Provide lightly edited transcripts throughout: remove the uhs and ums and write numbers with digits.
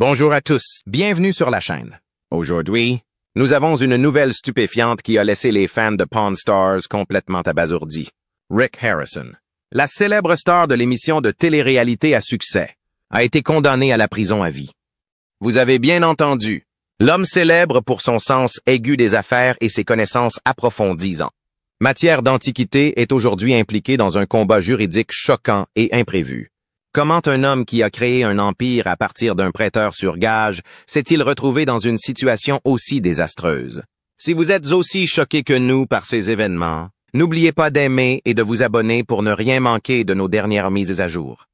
Bonjour à tous, bienvenue sur la chaîne. Aujourd'hui, nous avons une nouvelle stupéfiante qui a laissé les fans de Pawn Stars complètement abasourdis. Rick Harrison, la célèbre star de l'émission de télé-réalité à succès, a été condamné à la prison à vie. Vous avez bien entendu, l'homme célèbre pour son sens aigu des affaires et ses connaissances approfondies en matière d'antiquité est aujourd'hui impliqué dans un combat juridique choquant et imprévu. Comment un homme qui a créé un empire à partir d'un prêteur sur gage s'est-il retrouvé dans une situation aussi désastreuse? Si vous êtes aussi choqué que nous par ces événements, n'oubliez pas d'aimer et de vous abonner pour ne rien manquer de nos dernières mises à jour.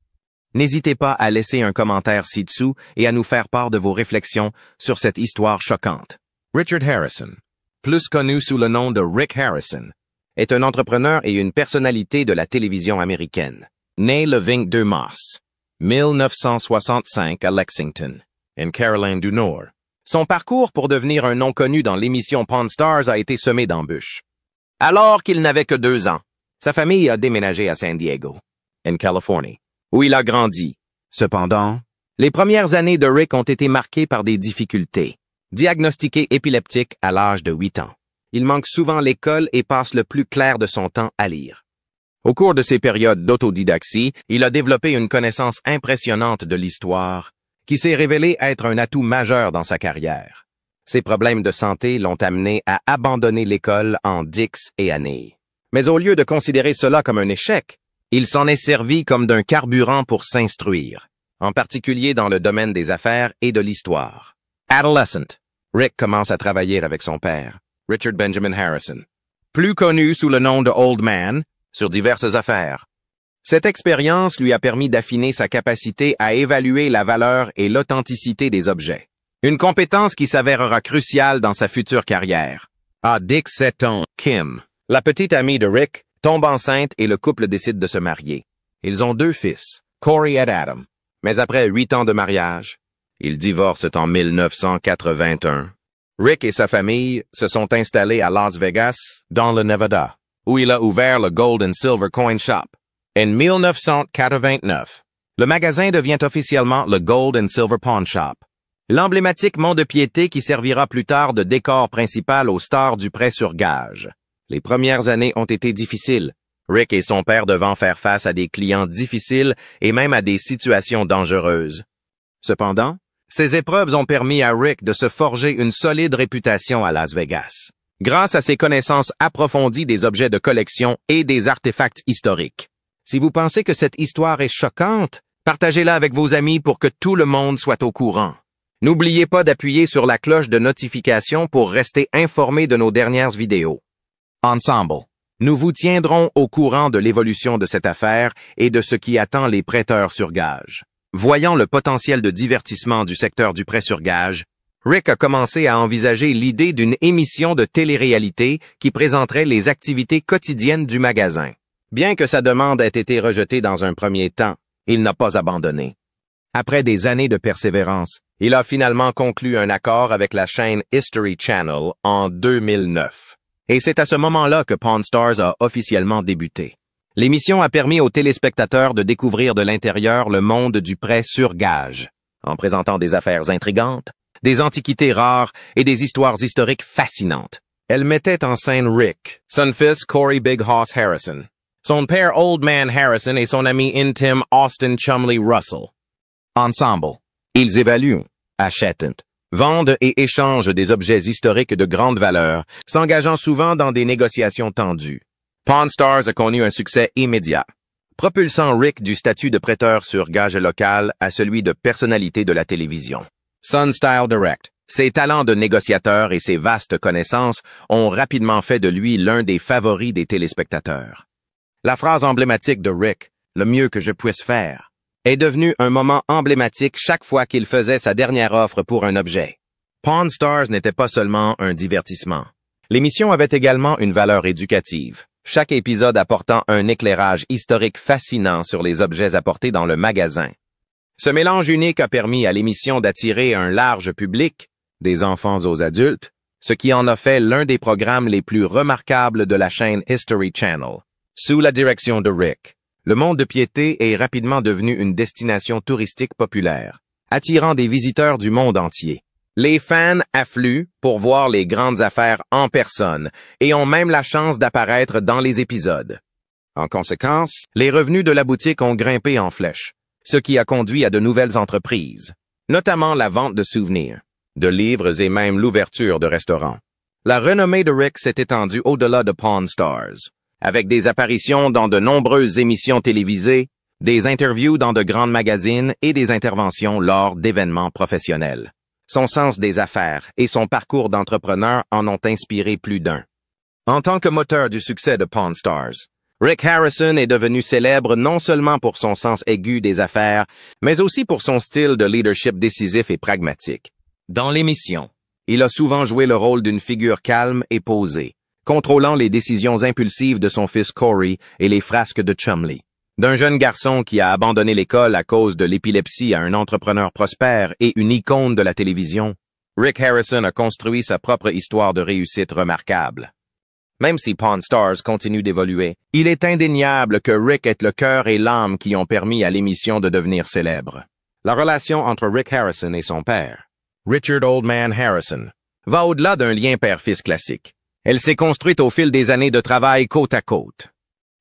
N'hésitez pas à laisser un commentaire ci-dessous et à nous faire part de vos réflexions sur cette histoire choquante. Richard Harrison, plus connu sous le nom de Rick Harrison, est un entrepreneur et une personnalité de la télévision américaine. Né le 22 mars 1965 à Lexington, en Caroline du Nord. Son parcours pour devenir un nom connu dans l'émission Pawn Stars a été semé d'embûches. Alors qu'il n'avait que 2 ans, sa famille a déménagé à San Diego, en Californie, où il a grandi. Cependant, les premières années de Rick ont été marquées par des difficultés. Diagnostiqué épileptique à l'âge de 8 ans, il manque souvent l'école et passe le plus clair de son temps à lire. Au cours de ces périodes d'autodidaxie, il a développé une connaissance impressionnante de l'histoire, qui s'est révélée être un atout majeur dans sa carrière. Ses problèmes de santé l'ont amené à abandonner l'école en dix et années. Mais au lieu de considérer cela comme un échec, il s'en est servi comme d'un carburant pour s'instruire, en particulier dans le domaine des affaires et de l'histoire. Adolescent, Rick commence à travailler avec son père, Richard Benjamin Harrison, plus connu sous le nom de Old Man, sur diverses affaires. Cette expérience lui a permis d'affiner sa capacité à évaluer la valeur et l'authenticité des objets. Une compétence qui s'avérera cruciale dans sa future carrière. À 17 ans, Kim, la petite amie de Rick, tombe enceinte et le couple décide de se marier. Ils ont 2 fils, Corey et Adam. Mais après 8 ans de mariage, ils divorcent en 1981. Rick et sa famille se sont installés à Las Vegas, dans le Nevada, où il a ouvert le Gold and Silver Coin Shop. En 1989, le magasin devient officiellement le Gold and Silver Pawn Shop, l'emblématique mont-de-piété qui servira plus tard de décor principal aux stars du prêt sur gage. Les premières années ont été difficiles, Rick et son père devant faire face à des clients difficiles et même à des situations dangereuses. Cependant, ces épreuves ont permis à Rick de se forger une solide réputation à Las Vegas, grâce à ses connaissances approfondies des objets de collection et des artefacts historiques. Si vous pensez que cette histoire est choquante, partagez-la avec vos amis pour que tout le monde soit au courant. N'oubliez pas d'appuyer sur la cloche de notification pour rester informé de nos dernières vidéos. Ensemble, nous vous tiendrons au courant de l'évolution de cette affaire et de ce qui attend les prêteurs sur gage. Voyant le potentiel de divertissement du secteur du prêt sur gage, Rick a commencé à envisager l'idée d'une émission de télé-réalité qui présenterait les activités quotidiennes du magasin. Bien que sa demande ait été rejetée dans un premier temps, il n'a pas abandonné. Après des années de persévérance, il a finalement conclu un accord avec la chaîne History Channel en 2009. Et c'est à ce moment-là que Pawn Stars a officiellement débuté. L'émission a permis aux téléspectateurs de découvrir de l'intérieur le monde du prêt sur gage, en présentant des affaires intrigantes, des antiquités rares et des histoires historiques fascinantes. Elle mettait en scène Rick, son fils Corey Big Hoss Harrison, son père Old Man Harrison et son ami intime Austin Chumley Russell. Ensemble, ils évaluent, achètent, vendent et échangent des objets historiques de grande valeur, s'engageant souvent dans des négociations tendues. Pawn Stars a connu un succès immédiat, propulsant Rick du statut de prêteur sur gage local à celui de personnalité de la télévision. Sun Style Direct, ses talents de négociateur et ses vastes connaissances ont rapidement fait de lui l'un des favoris des téléspectateurs. La phrase emblématique de Rick, « le mieux que je puisse faire », est devenue un moment emblématique chaque fois qu'il faisait sa dernière offre pour un objet. Pawn Stars n'était pas seulement un divertissement. L'émission avait également une valeur éducative, chaque épisode apportant un éclairage historique fascinant sur les objets apportés dans le magasin. Ce mélange unique a permis à l'émission d'attirer un large public, des enfants aux adultes, ce qui en a fait l'un des programmes les plus remarquables de la chaîne History Channel. Sous la direction de Rick, le mont de piété est rapidement devenu une destination touristique populaire, attirant des visiteurs du monde entier. Les fans affluent pour voir les grandes affaires en personne et ont même la chance d'apparaître dans les épisodes. En conséquence, les revenus de la boutique ont grimpé en flèche, ce qui a conduit à de nouvelles entreprises, notamment la vente de souvenirs, de livres et même l'ouverture de restaurants. La renommée de Rick s'est étendue au-delà de Pawn Stars, avec des apparitions dans de nombreuses émissions télévisées, des interviews dans de grands magazines et des interventions lors d'événements professionnels. Son sens des affaires et son parcours d'entrepreneur en ont inspiré plus d'un. En tant que moteur du succès de Pawn Stars, Rick Harrison est devenu célèbre non seulement pour son sens aigu des affaires, mais aussi pour son style de leadership décisif et pragmatique. Dans l'émission, il a souvent joué le rôle d'une figure calme et posée, contrôlant les décisions impulsives de son fils Corey et les frasques de Chumlee. D'un jeune garçon qui a abandonné l'école à cause de l'épilepsie à un entrepreneur prospère et une icône de la télévision, Rick Harrison a construit sa propre histoire de réussite remarquable. Même si Pawn Stars continue d'évoluer, il est indéniable que Rick est le cœur et l'âme qui ont permis à l'émission de devenir célèbre. La relation entre Rick Harrison et son père, Richard Oldman Harrison, va au-delà d'un lien père-fils classique. Elle s'est construite au fil des années de travail côte à côte.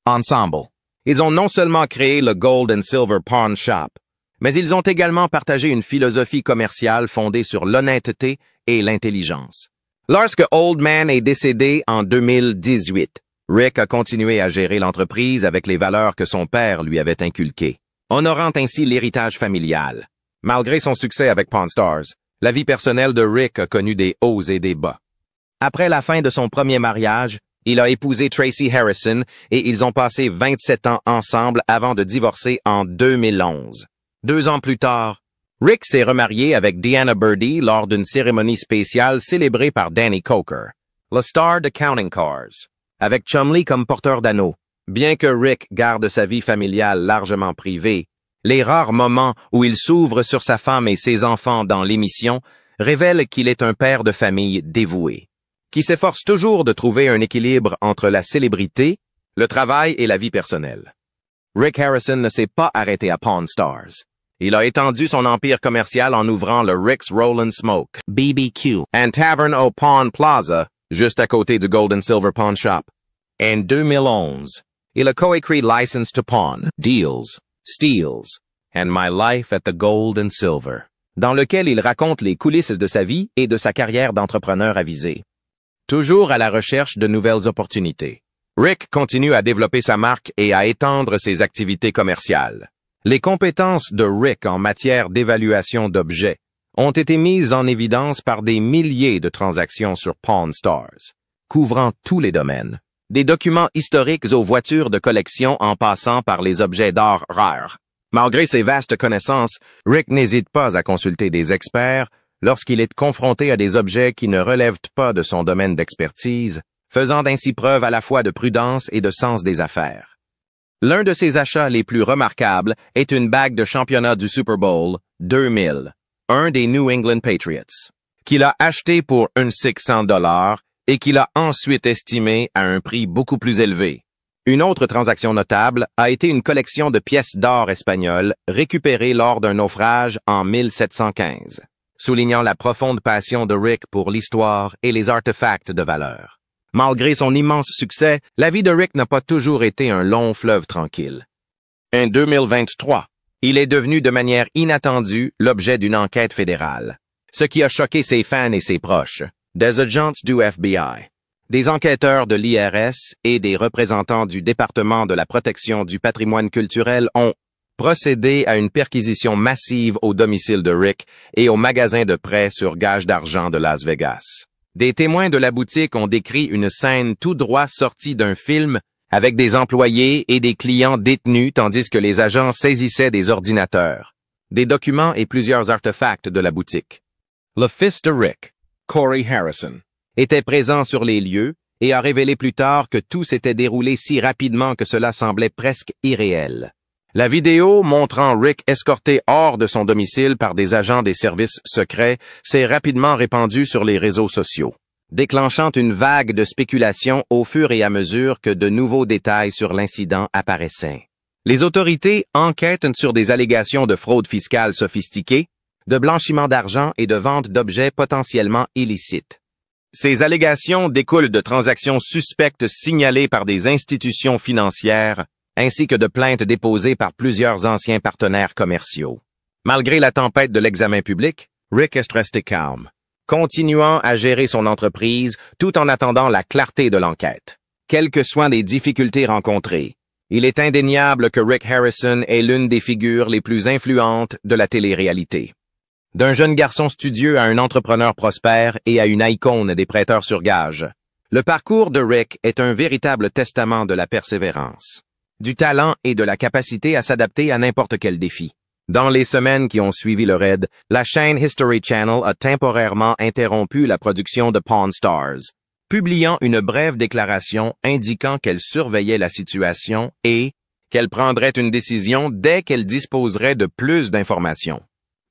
Ensemble, ils ont non seulement créé le Gold and Silver Pawn Shop, mais ils ont également partagé une philosophie commerciale fondée sur l'honnêteté et l'intelligence. Lorsque Oldman est décédé en 2018, Rick a continué à gérer l'entreprise avec les valeurs que son père lui avait inculquées, honorant ainsi l'héritage familial. Malgré son succès avec Pawn Stars, la vie personnelle de Rick a connu des hauts et des bas. Après la fin de son premier mariage, il a épousé Tracy Harrison et ils ont passé 27 ans ensemble avant de divorcer en 2011. 2 ans plus tard, Rick s'est remarié avec Deanna Birdie lors d'une cérémonie spéciale célébrée par Danny Coker, le star de Counting Cars, avec Chumlee comme porteur d'anneau. Bien que Rick garde sa vie familiale largement privée, les rares moments où il s'ouvre sur sa femme et ses enfants dans l'émission révèlent qu'il est un père de famille dévoué, qui s'efforce toujours de trouver un équilibre entre la célébrité, le travail et la vie personnelle. Rick Harrison ne s'est pas arrêté à Pawn Stars. Il a étendu son empire commercial en ouvrant le Rick's Rollin' Smoke, BBQ, and Tavern au Pawn Plaza, juste à côté du Gold and Silver Pawn Shop. En 2011, il a coécrit License to Pawn, Deals, Steals, and My Life at the Gold and Silver, dans lequel il raconte les coulisses de sa vie et de sa carrière d'entrepreneur avisé. Toujours à la recherche de nouvelles opportunités, Rick continue à développer sa marque et à étendre ses activités commerciales. Les compétences de Rick en matière d'évaluation d'objets ont été mises en évidence par des milliers de transactions sur Pawn Stars, couvrant tous les domaines, des documents historiques aux voitures de collection en passant par les objets d'art rares. Malgré ses vastes connaissances, Rick n'hésite pas à consulter des experts lorsqu'il est confronté à des objets qui ne relèvent pas de son domaine d'expertise, faisant ainsi preuve à la fois de prudence et de sens des affaires. L'un de ses achats les plus remarquables est une bague de championnat du Super Bowl 2000, un des New England Patriots, qu'il a acheté pour $600 et qu'il a ensuite estimé à un prix beaucoup plus élevé. Une autre transaction notable a été une collection de pièces d'or espagnoles récupérées lors d'un naufrage en 1715, soulignant la profonde passion de Rick pour l'histoire et les artefacts de valeur. Malgré son immense succès, la vie de Rick n'a pas toujours été un long fleuve tranquille. En 2023, il est devenu de manière inattendue l'objet d'une enquête fédérale, ce qui a choqué ses fans et ses proches, des agents du FBI, des enquêteurs de l'IRS et des représentants du département de la protection du patrimoine culturel ont procédé à une perquisition massive au domicile de Rick et au magasin de prêt sur gage d'argent de Las Vegas. Des témoins de la boutique ont décrit une scène tout droit sortie d'un film avec des employés et des clients détenus tandis que les agents saisissaient des ordinateurs, des documents et plusieurs artefacts de la boutique. Le fils de Rick, Corey Harrison, était présent sur les lieux et a révélé plus tard que tout s'était déroulé si rapidement que cela semblait presque irréel. La vidéo montrant Rick escorté hors de son domicile par des agents des services secrets s'est rapidement répandue sur les réseaux sociaux, déclenchant une vague de spéculation au fur et à mesure que de nouveaux détails sur l'incident apparaissaient. Les autorités enquêtent sur des allégations de fraude fiscale sophistiquée, de blanchiment d'argent et de vente d'objets potentiellement illicites. Ces allégations découlent de transactions suspectes signalées par des institutions financières, ainsi que de plaintes déposées par plusieurs anciens partenaires commerciaux. Malgré la tempête de l'examen public, Rick est resté calme, continuant à gérer son entreprise tout en attendant la clarté de l'enquête. Quelles que soient les difficultés rencontrées, il est indéniable que Rick Harrison est l'une des figures les plus influentes de la télé-réalité. D'un jeune garçon studieux à un entrepreneur prospère et à une icône des prêteurs sur gage, le parcours de Rick est un véritable testament de la persévérance, du talent et de la capacité à s'adapter à n'importe quel défi. Dans les semaines qui ont suivi le raid, la chaîne History Channel a temporairement interrompu la production de Pawn Stars, publiant une brève déclaration indiquant qu'elle surveillait la situation et qu'elle prendrait une décision dès qu'elle disposerait de plus d'informations.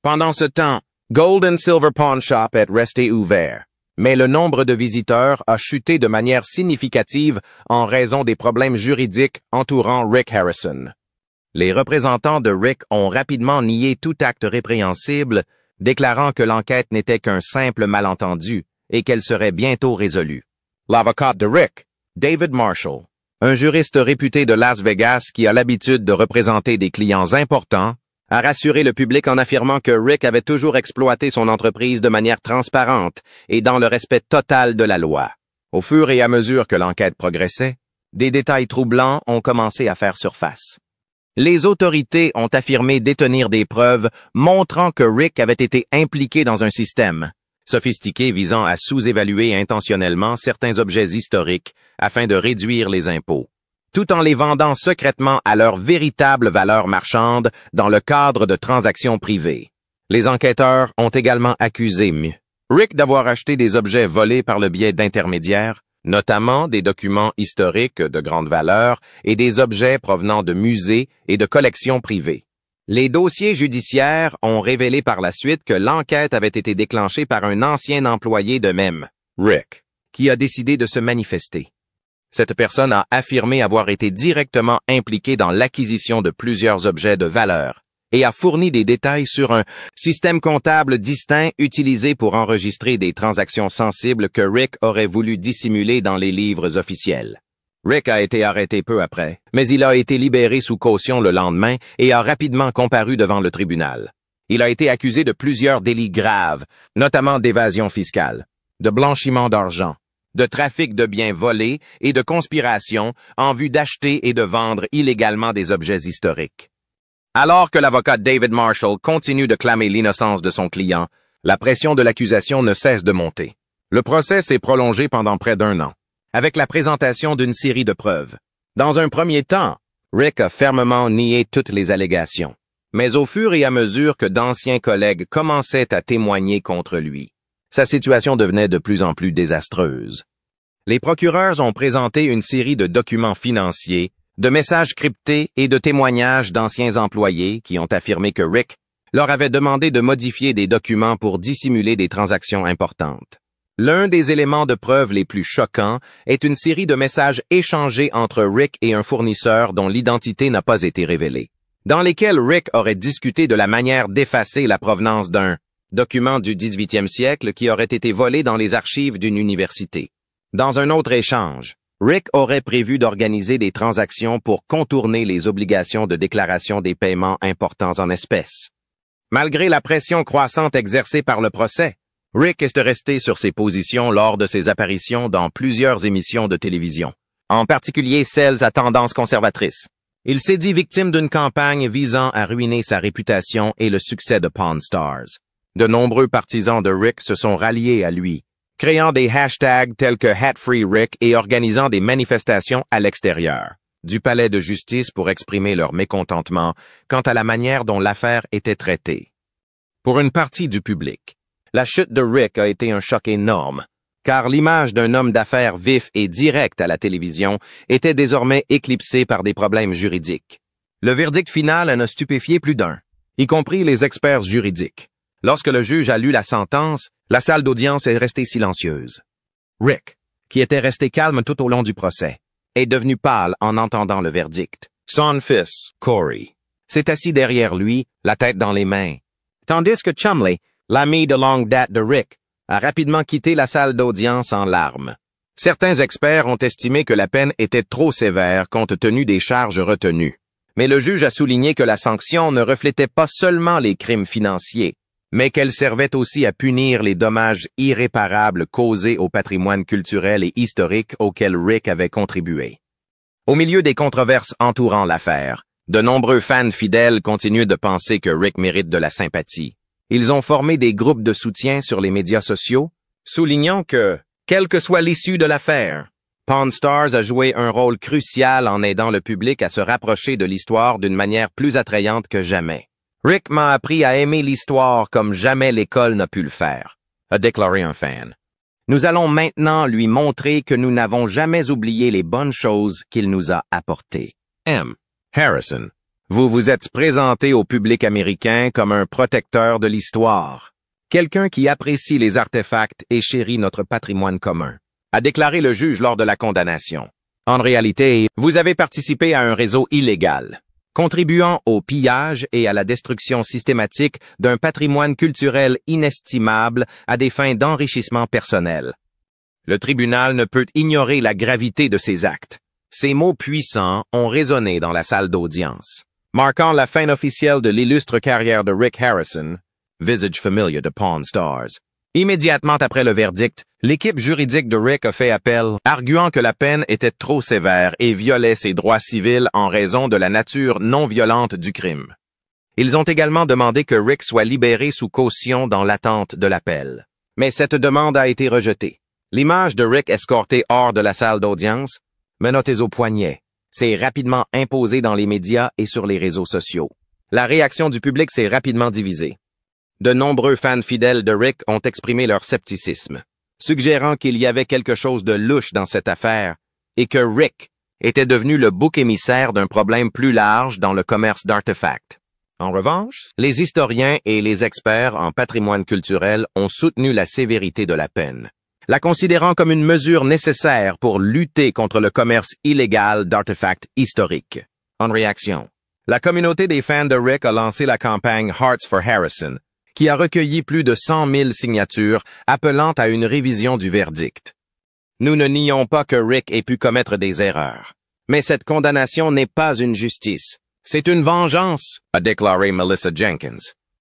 Pendant ce temps, Gold and Silver Pawn Shop est resté ouvert, mais le nombre de visiteurs a chuté de manière significative en raison des problèmes juridiques entourant Rick Harrison. Les représentants de Rick ont rapidement nié tout acte répréhensible, déclarant que l'enquête n'était qu'un simple malentendu et qu'elle serait bientôt résolue. L'avocat de Rick, David Marshall, un juriste réputé de Las Vegas qui a l'habitude de représenter des clients importants, a rassuré le public en affirmant que Rick avait toujours exploité son entreprise de manière transparente et dans le respect total de la loi. Au fur et à mesure que l'enquête progressait, des détails troublants ont commencé à faire surface. Les autorités ont affirmé détenir des preuves montrant que Rick avait été impliqué dans un système sophistiqué visant à sous-évaluer intentionnellement certains objets historiques afin de réduire les impôts, tout en les vendant secrètement à leur véritable valeur marchande dans le cadre de transactions privées. Les enquêteurs ont également accusé Rick d'avoir acheté des objets volés par le biais d'intermédiaires, notamment des documents historiques de grande valeur et des objets provenant de musées et de collections privées. Les dossiers judiciaires ont révélé par la suite que l'enquête avait été déclenchée par un ancien employé de Rick, qui a décidé de se manifester. Cette personne a affirmé avoir été directement impliquée dans l'acquisition de plusieurs objets de valeur et a fourni des détails sur un système comptable distinct utilisé pour enregistrer des transactions sensibles que Rick aurait voulu dissimuler dans les livres officiels. Rick a été arrêté peu après, mais il a été libéré sous caution le lendemain et a rapidement comparu devant le tribunal. Il a été accusé de plusieurs délits graves, notamment d'évasion fiscale, de blanchiment d'argent, de trafic de biens volés et de conspiration en vue d'acheter et de vendre illégalement des objets historiques. Alors que l'avocat David Marshall continue de clamer l'innocence de son client, la pression de l'accusation ne cesse de monter. Le procès s'est prolongé pendant près d'1 an, avec la présentation d'une série de preuves. Dans un premier temps, Rick a fermement nié toutes les allégations, mais au fur et à mesure que d'anciens collègues commençaient à témoigner contre lui, sa situation devenait de plus en plus désastreuse. Les procureurs ont présenté une série de documents financiers, de messages cryptés et de témoignages d'anciens employés qui ont affirmé que Rick leur avait demandé de modifier des documents pour dissimuler des transactions importantes. L'un des éléments de preuve les plus choquants est une série de messages échangés entre Rick et un fournisseur dont l'identité n'a pas été révélée, dans lesquels Rick aurait discuté de la manière d'effacer la provenance d'un document du 18e siècle qui aurait été volé dans les archives d'une université. Dans un autre échange, Rick aurait prévu d'organiser des transactions pour contourner les obligations de déclaration des paiements importants en espèces. Malgré la pression croissante exercée par le procès, Rick est resté sur ses positions lors de ses apparitions dans plusieurs émissions de télévision, en particulier celles à tendance conservatrice. Il s'est dit victime d'une campagne visant à ruiner sa réputation et le succès de Pawn Stars. De nombreux partisans de Rick se sont ralliés à lui, créant des hashtags tels que #HatFreeRick et organisant des manifestations à l'extérieur du palais de justice pour exprimer leur mécontentement quant à la manière dont l'affaire était traitée. Pour une partie du public, la chute de Rick a été un choc énorme, car l'image d'un homme d'affaires vif et direct à la télévision était désormais éclipsée par des problèmes juridiques. Le verdict final en a stupéfié plus d'un, y compris les experts juridiques. Lorsque le juge a lu la sentence, la salle d'audience est restée silencieuse. Rick, qui était resté calme tout au long du procès, est devenu pâle en entendant le verdict. Son fils, Corey, s'est assis derrière lui, la tête dans les mains, tandis que Chumley, l'ami de longue date de Rick, a rapidement quitté la salle d'audience en larmes. Certains experts ont estimé que la peine était trop sévère compte tenu des charges retenues. Mais le juge a souligné que la sanction ne reflétait pas seulement les crimes financiers, mais qu'elle servait aussi à punir les dommages irréparables causés au patrimoine culturel et historique auquel Rick avait contribué. Au milieu des controverses entourant l'affaire, de nombreux fans fidèles continuent de penser que Rick mérite de la sympathie. Ils ont formé des groupes de soutien sur les médias sociaux, soulignant que, quelle que soit l'issue de l'affaire, Pawn Stars a joué un rôle crucial en aidant le public à se rapprocher de l'histoire d'une manière plus attrayante que jamais. Rick m'a appris à aimer l'histoire comme jamais l'école n'a pu le faire, a déclaré un fan. Nous allons maintenant lui montrer que nous n'avons jamais oublié les bonnes choses qu'il nous a apportées. M. Harrison, vous vous êtes présenté au public américain comme un protecteur de l'histoire, quelqu'un qui apprécie les artefacts et chérit notre patrimoine commun, a déclaré le juge lors de la condamnation. En réalité, vous avez participé à un réseau illégal, contribuant au pillage et à la destruction systématique d'un patrimoine culturel inestimable à des fins d'enrichissement personnel. Le tribunal ne peut ignorer la gravité de ces actes. Ces mots puissants ont résonné dans la salle d'audience, marquant la fin officielle de l'illustre carrière de Rick Harrison, visage familier de Pawn Stars. Immédiatement après le verdict, l'équipe juridique de Rick a fait appel, arguant que la peine était trop sévère et violait ses droits civils en raison de la nature non violente du crime. Ils ont également demandé que Rick soit libéré sous caution dans l'attente de l'appel. Mais cette demande a été rejetée. L'image de Rick escorté hors de la salle d'audience, menotté au poignet, s'est rapidement imposée dans les médias et sur les réseaux sociaux. La réaction du public s'est rapidement divisée. De nombreux fans fidèles de Rick ont exprimé leur scepticisme, suggérant qu'il y avait quelque chose de louche dans cette affaire et que Rick était devenu le bouc émissaire d'un problème plus large dans le commerce d'artefacts. En revanche, les historiens et les experts en patrimoine culturel ont soutenu la sévérité de la peine, la considérant comme une mesure nécessaire pour lutter contre le commerce illégal d'artefacts historiques. En réaction, la communauté des fans de Rick a lancé la campagne Hearts for Harrison, qui a recueilli plus de 100 000 signatures appelant à une révision du verdict. Nous ne nions pas que Rick ait pu commettre des erreurs, mais cette condamnation n'est pas une justice. C'est une vengeance, a déclaré Melissa Jenkins,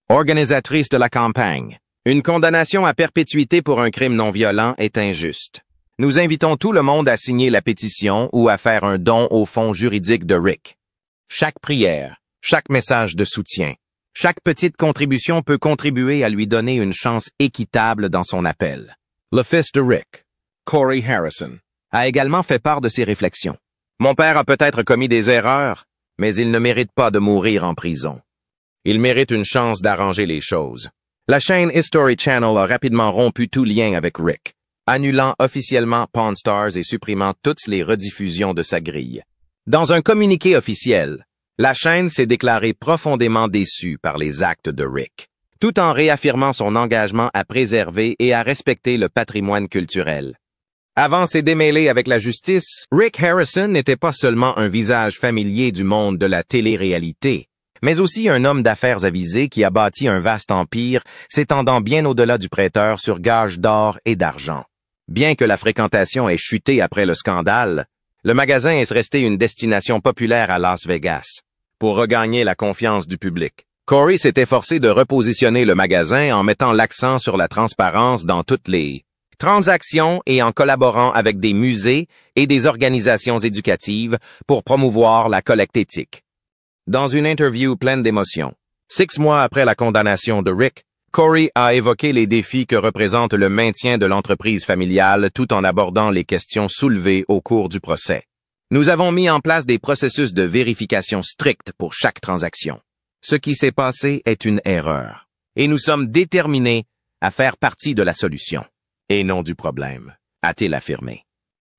organisatrice de la campagne. Une condamnation à perpétuité pour un crime non violent est injuste. Nous invitons tout le monde à signer la pétition ou à faire un don au fonds juridique de Rick. Chaque prière, chaque message de soutien, chaque petite contribution peut contribuer à lui donner une chance équitable dans son appel. Le fils de Rick, Corey Harrison, a également fait part de ses réflexions. Mon père a peut-être commis des erreurs, mais il ne mérite pas de mourir en prison. Il mérite une chance d'arranger les choses. La chaîne History Channel a rapidement rompu tout lien avec Rick, annulant officiellement Pawn Stars et supprimant toutes les rediffusions de sa grille. Dans un communiqué officiel, la chaîne s'est déclarée profondément déçue par les actes de Rick, tout en réaffirmant son engagement à préserver et à respecter le patrimoine culturel. Avant ses démêlés avec la justice, Rick Harrison n'était pas seulement un visage familier du monde de la télé-réalité, mais aussi un homme d'affaires avisé qui a bâti un vaste empire s'étendant bien au-delà du prêteur sur gage d'or et d'argent. Bien que la fréquentation ait chuté après le scandale, le magasin est resté une destination populaire à Las Vegas. Pour regagner la confiance du public, Corey s'est efforcé de repositionner le magasin en mettant l'accent sur la transparence dans toutes les transactions et en collaborant avec des musées et des organisations éducatives pour promouvoir la collecte éthique. Dans une interview pleine d'émotions, 6 mois après la condamnation de Rick, Corey a évoqué les défis que représente le maintien de l'entreprise familiale tout en abordant les questions soulevées au cours du procès. Nous avons mis en place des processus de vérification stricts pour chaque transaction. Ce qui s'est passé est une erreur, et nous sommes déterminés à faire partie de la solution, et non du problème, a-t-il affirmé.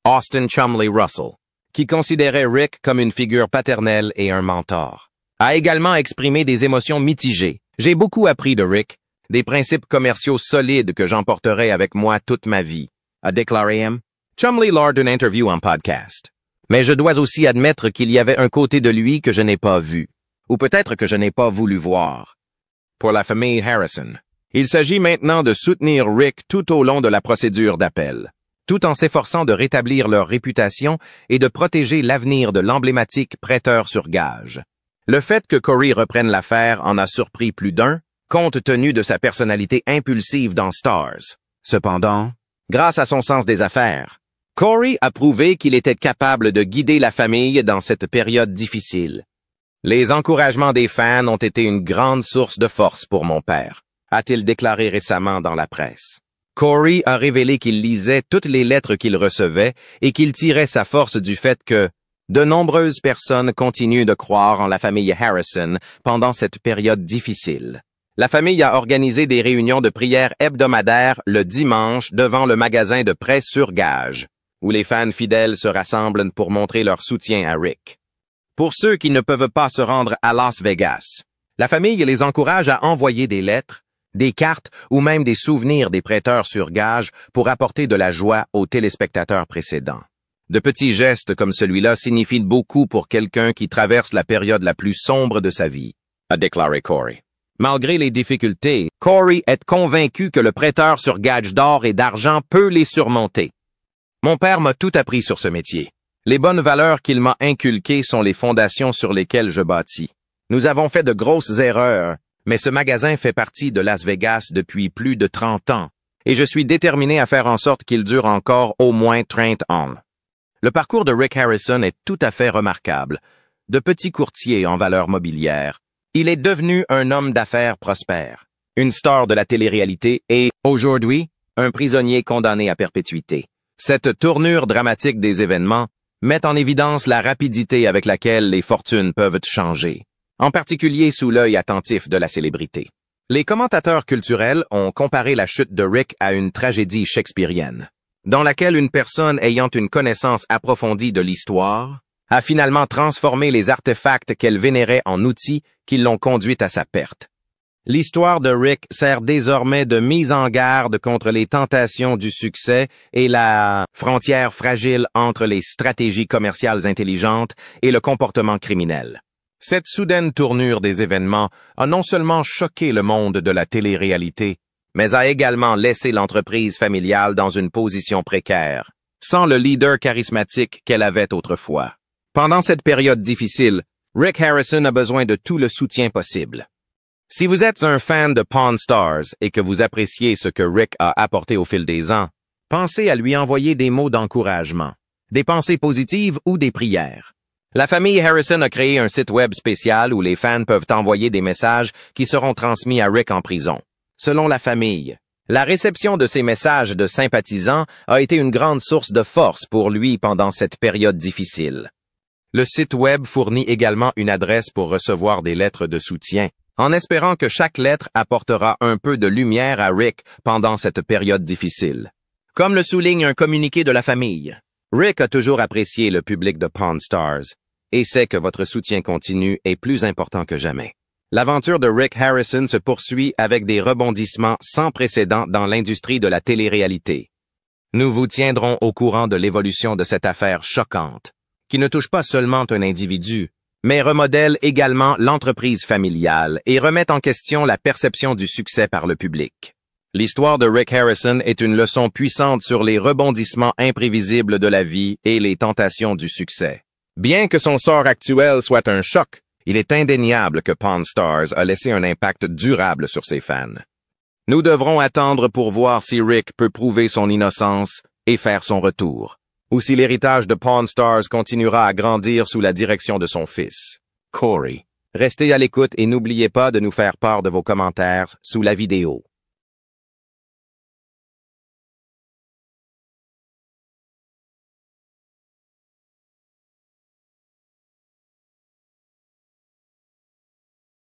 Austin Chumley Russell, qui considérait Rick comme une figure paternelle et un mentor, a également exprimé des émotions mitigées. J'ai beaucoup appris de Rick, des principes commerciaux solides que j'emporterai avec moi toute ma vie, a déclaré M. Chumley lors d'une interview en podcast. Mais je dois aussi admettre qu'il y avait un côté de lui que je n'ai pas vu, ou peut-être que je n'ai pas voulu voir. pour la famille Harrison. Il s'agit maintenant de soutenir Rick tout au long de la procédure d'appel, tout en s'efforçant de rétablir leur réputation et de protéger l'avenir de l'emblématique prêteur sur gage. Le fait que Corey reprenne l'affaire en a surpris plus d'un, compte tenu de sa personnalité impulsive dans Stars. Cependant, grâce à son sens des affaires, Corey a prouvé qu'il était capable de guider la famille dans cette période difficile. Les encouragements des fans ont été une grande source de force pour mon père, a-t-il déclaré récemment dans la presse. Corey a révélé qu'il lisait toutes les lettres qu'il recevait et qu'il tirait sa force du fait que de nombreuses personnes continuent de croire en la famille Harrison pendant cette période difficile. La famille a organisé des réunions de prière hebdomadaires le dimanche devant le magasin de prêt sur gage, où les fans fidèles se rassemblent pour montrer leur soutien à Rick. Pour ceux qui ne peuvent pas se rendre à Las Vegas, la famille les encourage à envoyer des lettres, des cartes ou même des souvenirs des prêteurs sur gage pour apporter de la joie aux téléspectateurs précédents. De petits gestes comme celui-là signifient beaucoup pour quelqu'un qui traverse la période la plus sombre de sa vie, a déclaré Corey. Malgré les difficultés, Corey est convaincu que le prêteur sur gage d'or et d'argent peut les surmonter. Mon père m'a tout appris sur ce métier. Les bonnes valeurs qu'il m'a inculquées sont les fondations sur lesquelles je bâtis. Nous avons fait de grosses erreurs, mais ce magasin fait partie de Las Vegas depuis plus de 30 ans, et je suis déterminé à faire en sorte qu'il dure encore au moins 30 ans. Le parcours de Rick Harrison est tout à fait remarquable. De petit courtier en valeurs mobilières, il est devenu un homme d'affaires prospère, une star de la télé-réalité et, aujourd'hui, un prisonnier condamné à perpétuité. Cette tournure dramatique des événements met en évidence la rapidité avec laquelle les fortunes peuvent changer, en particulier sous l'œil attentif de la célébrité. Les commentateurs culturels ont comparé la chute de Rick à une tragédie shakespearienne, dans laquelle une personne ayant une connaissance approfondie de l'histoire a finalement transformé les artefacts qu'elle vénérait en outils qui l'ont conduite à sa perte. L'histoire de Rick sert désormais de mise en garde contre les tentations du succès et la frontière fragile entre les stratégies commerciales intelligentes et le comportement criminel. Cette soudaine tournure des événements a non seulement choqué le monde de la télé-réalité, mais a également laissé l'entreprise familiale dans une position précaire, sans le leader charismatique qu'elle avait autrefois. Pendant cette période difficile, Rick Harrison a besoin de tout le soutien possible. Si vous êtes un fan de Pawn Stars et que vous appréciez ce que Rick a apporté au fil des ans, pensez à lui envoyer des mots d'encouragement, des pensées positives ou des prières. La famille Harrison a créé un site web spécial où les fans peuvent envoyer des messages qui seront transmis à Rick en prison. Selon la famille, la réception de ces messages de sympathisants a été une grande source de force pour lui pendant cette période difficile. Le site web fournit également une adresse pour recevoir des lettres de soutien, en espérant que chaque lettre apportera un peu de lumière à Rick pendant cette période difficile. Comme le souligne un communiqué de la famille, Rick a toujours apprécié le public de Pawn Stars et sait que votre soutien continu est plus important que jamais. L'aventure de Rick Harrison se poursuit avec des rebondissements sans précédent dans l'industrie de la télé-réalité. Nous vous tiendrons au courant de l'évolution de cette affaire choquante, qui ne touche pas seulement un individu, mais remodèle également l'entreprise familiale et remet en question la perception du succès par le public. L'histoire de Rick Harrison est une leçon puissante sur les rebondissements imprévisibles de la vie et les tentations du succès. Bien que son sort actuel soit un choc, il est indéniable que Pawn Stars a laissé un impact durable sur ses fans. Nous devrons attendre pour voir si Rick peut prouver son innocence et faire son retour, ou si l'héritage de Pawn Stars continuera à grandir sous la direction de son fils, Corey. Restez à l'écoute et n'oubliez pas de nous faire part de vos commentaires sous la vidéo.